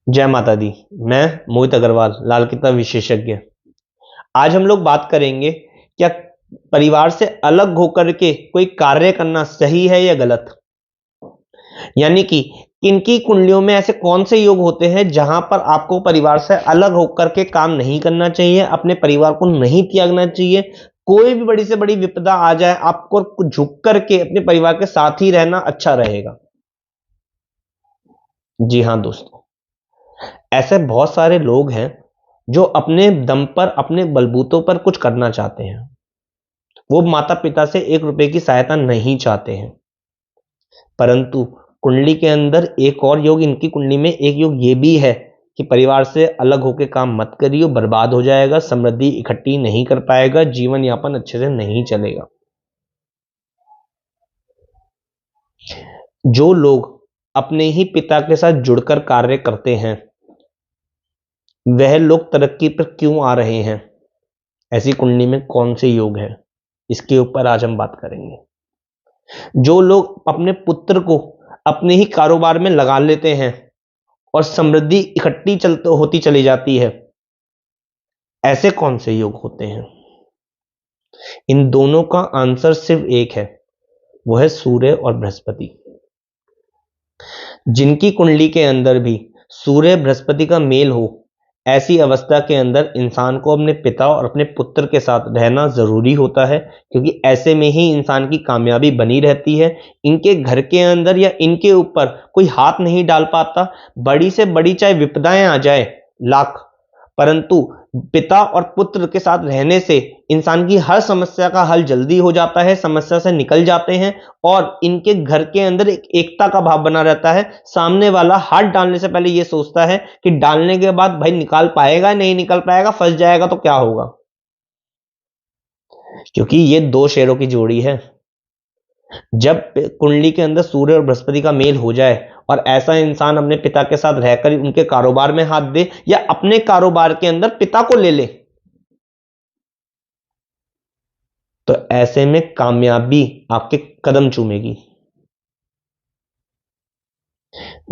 जय माता दी। मैं मोहित अग्रवाल, लाल किताब विशेषज्ञ। आज हम लोग बात करेंगे, क्या परिवार से अलग होकर के कोई कार्य करना सही है या गलत। यानी कि किनकी कुंडलियों में ऐसे कौन से योग होते हैं जहां पर आपको परिवार से अलग होकर के काम नहीं करना चाहिए, अपने परिवार को नहीं त्यागना चाहिए। कोई भी बड़ी से बड़ी विपदा आ जाए, आपको झुक करके अपने परिवार के साथ ही रहना अच्छा रहेगा। जी हाँ दोस्तों, ऐसे बहुत सारे लोग हैं जो अपने दम पर, अपने बलबूतों पर कुछ करना चाहते हैं। वो माता पिता से 1 रुपए की सहायता नहीं चाहते हैं, परंतु कुंडली के अंदर एक और योग, इनकी कुंडली में एक योग ये भी है कि परिवार से अलग होकर काम मत करिए, बर्बाद हो जाएगा, समृद्धि इकट्ठी नहीं कर पाएगा, जीवन यापन अच्छे से नहीं चलेगा। जो लोग अपने ही पिता के साथ जुड़कर कार्य करते हैं, वह लोग तरक्की पर क्यों आ रहे हैं, ऐसी कुंडली में कौन से योग है, इसके ऊपर आज हम बात करेंगे। जो लोग अपने पुत्र को अपने ही कारोबार में लगा लेते हैं और समृद्धि इकट्ठी चलते होती चली जाती है, ऐसे कौन से योग होते हैं। इन दोनों का आंसर सिर्फ एक है, वो है सूर्य और बृहस्पति। जिनकी कुंडली के अंदर भी सूर्य बृहस्पति का मेल हो, ऐसी अवस्था के अंदर इंसान को अपने पिता और अपने पुत्र के साथ रहना जरूरी होता है, क्योंकि ऐसे में ही इंसान की कामयाबी बनी रहती है। इनके घर के अंदर या इनके ऊपर कोई हाथ नहीं डाल पाता। बड़ी से बड़ी चाहे विपदाएं आ जाए लाख, परंतु पिता और पुत्र के साथ रहने से इंसान की हर समस्या का हल जल्दी हो जाता है, समस्या से निकल जाते हैं और इनके घर के अंदर एक एकता का भाव बना रहता है। सामने वाला हाथ डालने से पहले यह सोचता है कि डालने के बाद भाई निकाल पाएगा, नहीं निकल पाएगा, फंस जाएगा तो क्या होगा, क्योंकि ये दो शेरों की जोड़ी है। जब कुंडली के अंदर सूर्य और बृहस्पति का मेल हो जाए और ऐसा इंसान अपने पिता के साथ रहकर उनके कारोबार में हाथ दे या अपने कारोबार के अंदर पिता को ले ले, तो ऐसे में कामयाबी आपके कदम चूमेगी।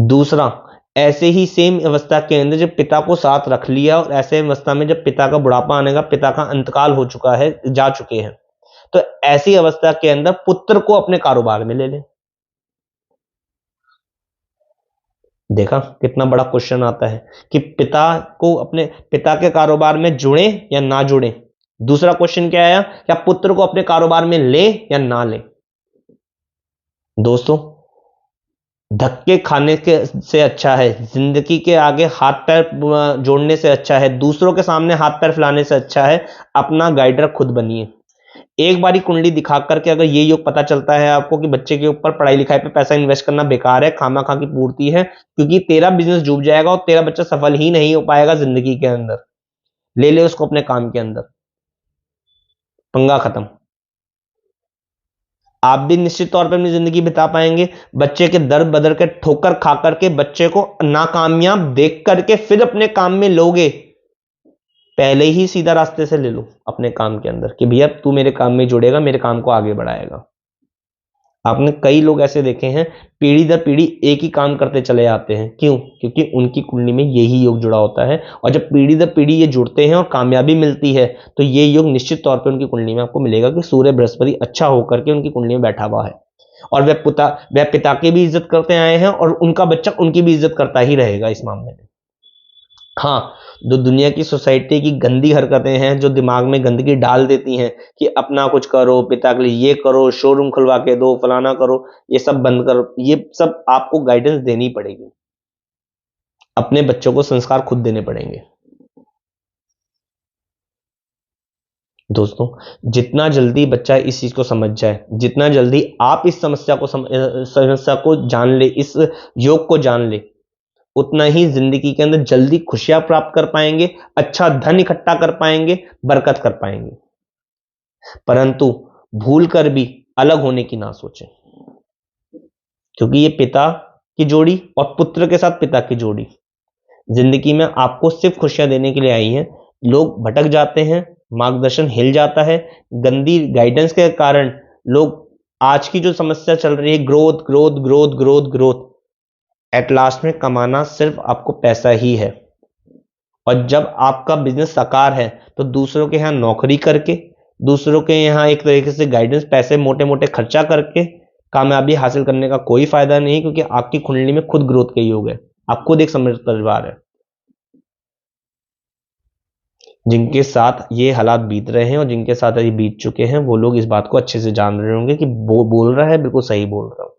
दूसरा, ऐसे ही सेम अवस्था के अंदर जब पिता को साथ रख लिया और ऐसे अवस्था में जब पिता का बुढ़ापा आने का, पिता का अंतकाल हो चुका है, जा चुके हैं, तो ऐसी अवस्था के अंदर पुत्र को अपने कारोबार में ले ले। देखा कितना बड़ा क्वेश्चन आता है कि पिता को अपने पिता के कारोबार में जुड़े या ना जुड़े। दूसरा क्वेश्चन क्या आया, क्या पुत्र को अपने कारोबार में ले या ना ले। दोस्तों, धक्के खाने के से अच्छा है, जिंदगी के आगे हाथ पैर जोड़ने से अच्छा है, दूसरों के सामने हाथ पैर फैलाने से अच्छा है अपना गाइडर खुद बनिए। एक बारी कुंडली दिखा करके अगर ये योग पता चलता है आपको कि बच्चे के ऊपर पढ़ाई लिखाई पे पैसा इन्वेस्ट करना बेकार है, खामा खा की पूर्ति है, क्योंकि तेरा बिजनेस डूब जाएगा और तेरा बच्चा सफल ही नहीं हो पाएगा जिंदगी के अंदर, ले ले उसको अपने काम के अंदर, पंगा खत्म। आप भी निश्चित तौर पर अपनी जिंदगी बिता पाएंगे। बच्चे के दर बदर के ठोकर खा करके बच्चे को नाकामयाब देख करके फिर अपने काम में लोगे, पहले ही सीधा रास्ते से ले लो अपने काम के अंदर कि भैया तू मेरे काम में जुड़ेगा, मेरे काम को आगे बढ़ाएगा। आपने कई लोग ऐसे देखे हैं, पीढ़ी दर पीढ़ी एक ही काम करते चले आते हैं। क्यों? क्योंकि उनकी कुंडली में यही योग जुड़ा होता है, और जब पीढ़ी दर पीढ़ी ये जुड़ते हैं और कामयाबी मिलती है, तो ये योग निश्चित तौर पर उनकी कुंडली में आपको मिलेगा कि सूर्य बृहस्पति अच्छा होकर के उनकी कुंडली में बैठा हुआ है, और वह पिता की भी इज्जत करते आए हैं और उनका बच्चा उनकी भी इज्जत करता ही रहेगा इस मामले में। हाँ, जो दुनिया की सोसाइटी की गंदी हरकतें हैं, जो दिमाग में गंदगी डाल देती हैं कि अपना कुछ करो, पिता के लिए ये करो, शोरूम खुलवा के दो, फलाना करो, ये सब बंद करो, ये सब आपको गाइडेंस देनी पड़ेगी। अपने बच्चों को संस्कार खुद देने पड़ेंगे। दोस्तों, जितना जल्दी बच्चा इस चीज को समझ जाए, जितना जल्दी आप इस समस्या को जान ले, इस योग को जान ले, उतना ही जिंदगी के अंदर जल्दी खुशियां प्राप्त कर पाएंगे, अच्छा धन इकट्ठा कर पाएंगे, बरकत कर पाएंगे। परंतु भूल कर भी अलग होने की ना सोचें, क्योंकि ये पिता की जोड़ी और पुत्र के साथ पिता की जोड़ी जिंदगी में आपको सिर्फ खुशियां देने के लिए आई हैं। लोग भटक जाते हैं, मार्गदर्शन हिल जाता है, गंदी गाइडेंस के कारण लोग, आज की जो समस्या चल रही है, growth growth growth growth growth, at last में कमाना सिर्फ आपको पैसा ही है। और जब आपका बिजनेस साकार है तो दूसरों के यहाँ नौकरी करके, दूसरों के यहाँ एक तरीके से गाइडेंस, पैसे मोटे मोटे खर्चा करके कामयाबी हासिल करने का कोई फायदा नहीं, क्योंकि आपकी कुंडली में खुद ग्रोथ का योग है, आप खुद एक समृद्ध परिवार है। जिनके साथ ये हालात बीत रहे हैं और जिनके साथ ये बीत चुके हैं वो लोग इस बात को अच्छे से जान रहे होंगे कि बोल रहा है बिल्कुल सही बोल रहा हूं।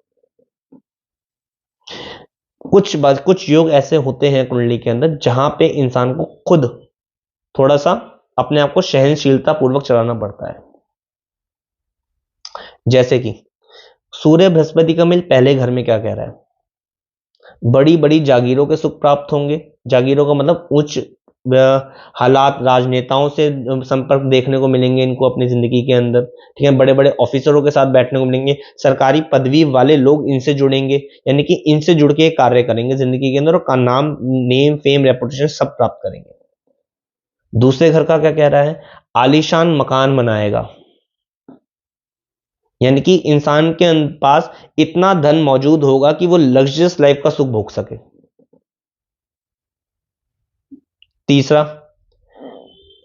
कुछ योग ऐसे होते हैं कुंडली के अंदर जहां पे इंसान को खुद थोड़ा सा अपने आप को सहनशीलता पूर्वक चलाना पड़ता है। जैसे कि सूर्य बृहस्पति का मिल पहले घर में क्या कह रहा है? बड़ी बड़ी जागीरों के सुख प्राप्त होंगे। जागीरों का मतलब उच्च हालात, राजनेताओं से संपर्क देखने को मिलेंगे इनको अपनी जिंदगी के अंदर, ठीक है। बड़े बड़े ऑफिसरों के साथ बैठने को मिलेंगे, सरकारी पदवी वाले लोग इनसे जुड़ेंगे, यानी कि इनसे जुड़ के कार्य करेंगे जिंदगी के अंदर और नाम, नेम, फेम, रेपुटेशन सब प्राप्त करेंगे। दूसरे घर का क्या कह रहा है? आलीशान मकान बनाएगा, यानी कि इंसान के पास इतना धन मौजूद होगा कि वो लग्जरियस लाइफ का सुख भोग सके। तीसरा,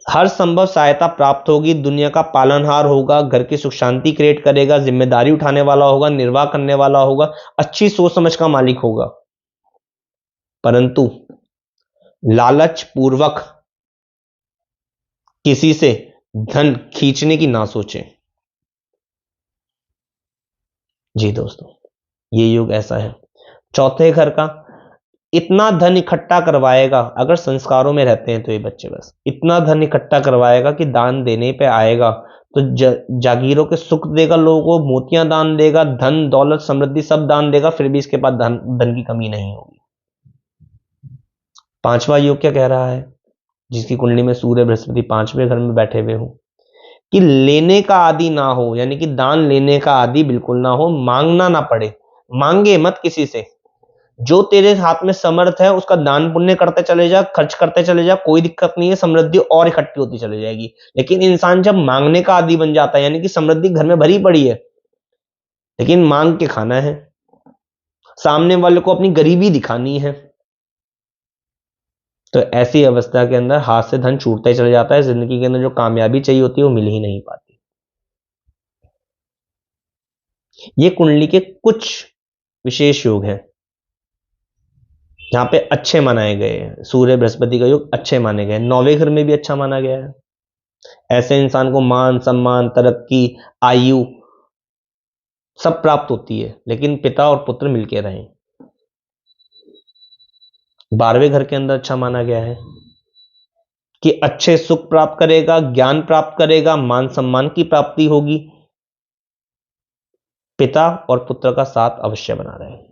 हर संभव सहायता प्राप्त होगी, दुनिया का पालनहार होगा, घर की सुख शांति क्रिएट करेगा, जिम्मेदारी उठाने वाला होगा, निर्वाह करने वाला होगा, अच्छी सोच समझ का मालिक होगा। परंतु लालच पूर्वक किसी से धन खींचने की ना सोचें। जी दोस्तों, ये योग ऐसा है। चौथे घर का इतना धन इकट्ठा करवाएगा, अगर संस्कारों में रहते हैं तो ये बच्चे बस इतना धन इकट्ठा करवाएगा कि दान देने पे आएगा तो जागीरों के सुख देगा, लोगों को मोतियां दान देगा, धन दौलत समृद्धि सब दान देगा, फिर भी इसके पास धन की कमी नहीं होगी। पांचवा योग क्या कह रहा है? जिसकी कुंडली में सूर्य बृहस्पति पांचवें घर में बैठे हुए हो, कि लेने का आदि ना हो, यानी कि दान लेने का आदि बिल्कुल ना हो, मांगना ना पड़े, मांगे मत किसी से। जो तेरे हाथ में समर्थ है उसका दान पुण्य करते चले जा, खर्च करते चले जा, कोई दिक्कत नहीं है, समृद्धि और इकट्ठी होती चली जाएगी। लेकिन इंसान जब मांगने का आदी बन जाता है, यानी कि समृद्धि घर में भरी पड़ी है लेकिन मांग के खाना है, सामने वाले को अपनी गरीबी दिखानी है, तो ऐसी अवस्था के अंदर हाथ से धन छूटता ही चले जाता है। जिंदगी के अंदर जो कामयाबी चाहिए होती है वो मिल ही नहीं पाती। ये कुंडली के कुछ विशेष योग हैं जहां पे अच्छे माने गए हैं। सूर्य बृहस्पति का योग अच्छे माने गए, नौवें घर में भी अच्छा माना गया है। ऐसे इंसान को मान सम्मान, तरक्की, आयु सब प्राप्त होती है, लेकिन पिता और पुत्र मिलकर रहें। 12वें घर के अंदर अच्छा माना गया है कि अच्छे सुख प्राप्त करेगा, ज्ञान प्राप्त करेगा, मान सम्मान की प्राप्ति होगी, पिता और पुत्र का साथ अवश्य बना रहे।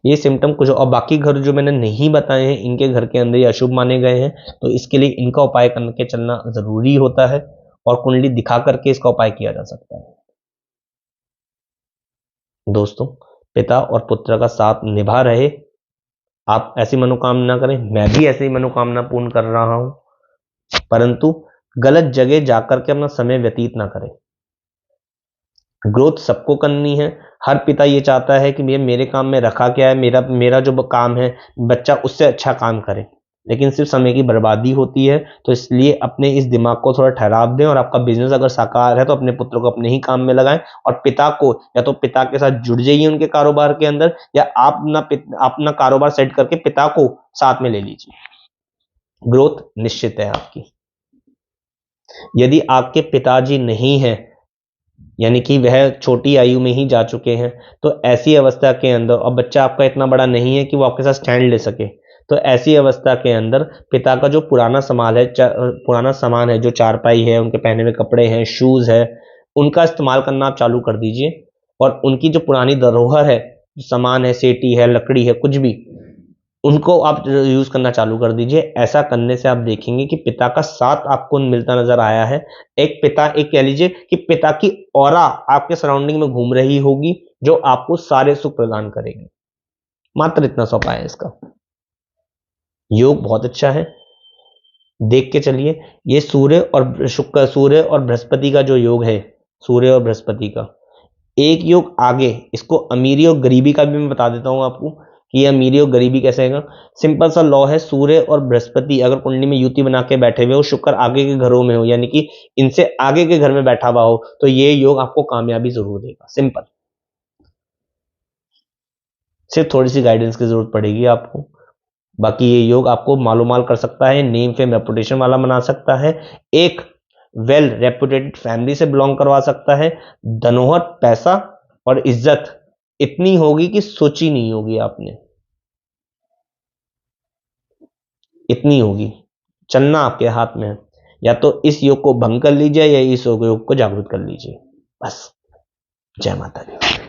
ये सिम्टम कुछ, और बाकी घर जो मैंने नहीं बताए हैं इनके घर के अंदर ये अशुभ माने गए हैं, तो इसके लिए इनका उपाय करके चलना जरूरी होता है और कुंडली दिखा करके इसका उपाय किया जा सकता है। दोस्तों, पिता और पुत्र का साथ निभा रहे, आप ऐसी मनोकामना करें, मैं भी ऐसी मनोकामना पूर्ण कर रहा हूं, परंतु गलत जगह जाकर के अपना समय व्यतीत ना करें। ग्रोथ सबको करनी है। हर पिता ये चाहता है कि मेरे काम में रखा क्या है, मेरा जो काम है बच्चा उससे अच्छा काम करे, लेकिन सिर्फ समय की बर्बादी होती है। तो इसलिए अपने इस दिमाग को थोड़ा ठहराव दें और आपका बिजनेस अगर साकार है तो अपने पुत्र को अपने ही काम में लगाएं और पिता को या तो पिता के साथ जुड़ जाइए उनके कारोबार के अंदर, या आप अपना कारोबार सेट करके पिता को साथ में ले लीजिए। ग्रोथ निश्चित है आपकी। यदि आपके पिताजी नहीं है, यानी कि वह छोटी आयु में ही जा चुके हैं, तो ऐसी अवस्था के अंदर, और बच्चा आपका इतना बड़ा नहीं है कि वो आपके साथ स्टैंड ले सके, तो ऐसी अवस्था के अंदर पिता का जो पुराना सामान है, जो चारपाई है, उनके पहने हुए कपड़े हैं, शूज है, उनका इस्तेमाल करना आप चालू कर दीजिए। और उनकी जो पुरानी धरोहर है, सामान है, सेटी है, लकड़ी है, कुछ भी, उनको आप यूज करना चालू कर दीजिए। ऐसा करने से आप देखेंगे कि पिता का साथ आपको मिलता नजर आया है। एक कह लीजिए कि पिता की ऑरा आपके सराउंडिंग में घूम रही होगी, जो आपको सारे सुख प्रदान करेगी। मात्र इतना सा उपाय है इसका। योग बहुत अच्छा है, देख के चलिए। ये सूर्य और बृहस्पति का जो योग है, सूर्य और बृहस्पति का, एक योग आगे, इसको अमीरी और गरीबी का भी मैं बता देता हूं आपको कि ये अमीरी और गरीबी कैसे है। सिंपल सा लॉ है, सूर्य और बृहस्पति अगर कुंडली में युति बना के बैठे हुए हो, शुक्र आगे के घरों में हो, यानी कि इनसे आगे के घर में बैठा हुआ हो, तो ये योग आपको कामयाबी जरूर देगा। सिंपल, सिर्फ थोड़ी सी गाइडेंस की जरूरत पड़ेगी आपको। बाकी ये योग आपको मालूमाल कर सकता है, नेम फेम रेपुटेशन वाला बना सकता है, एक वेल रेपुटेटेड फैमिली से बिलोंग करवा सकता है, धनोहर पैसा और इज्जत इतनी होगी कि सोची नहीं होगी आपने, इतनी होगी। चलना आपके हाथ में है, या तो इस योग को भंग कर लीजिए या इस योग को जागृत कर लीजिए, बस। जय माता दी।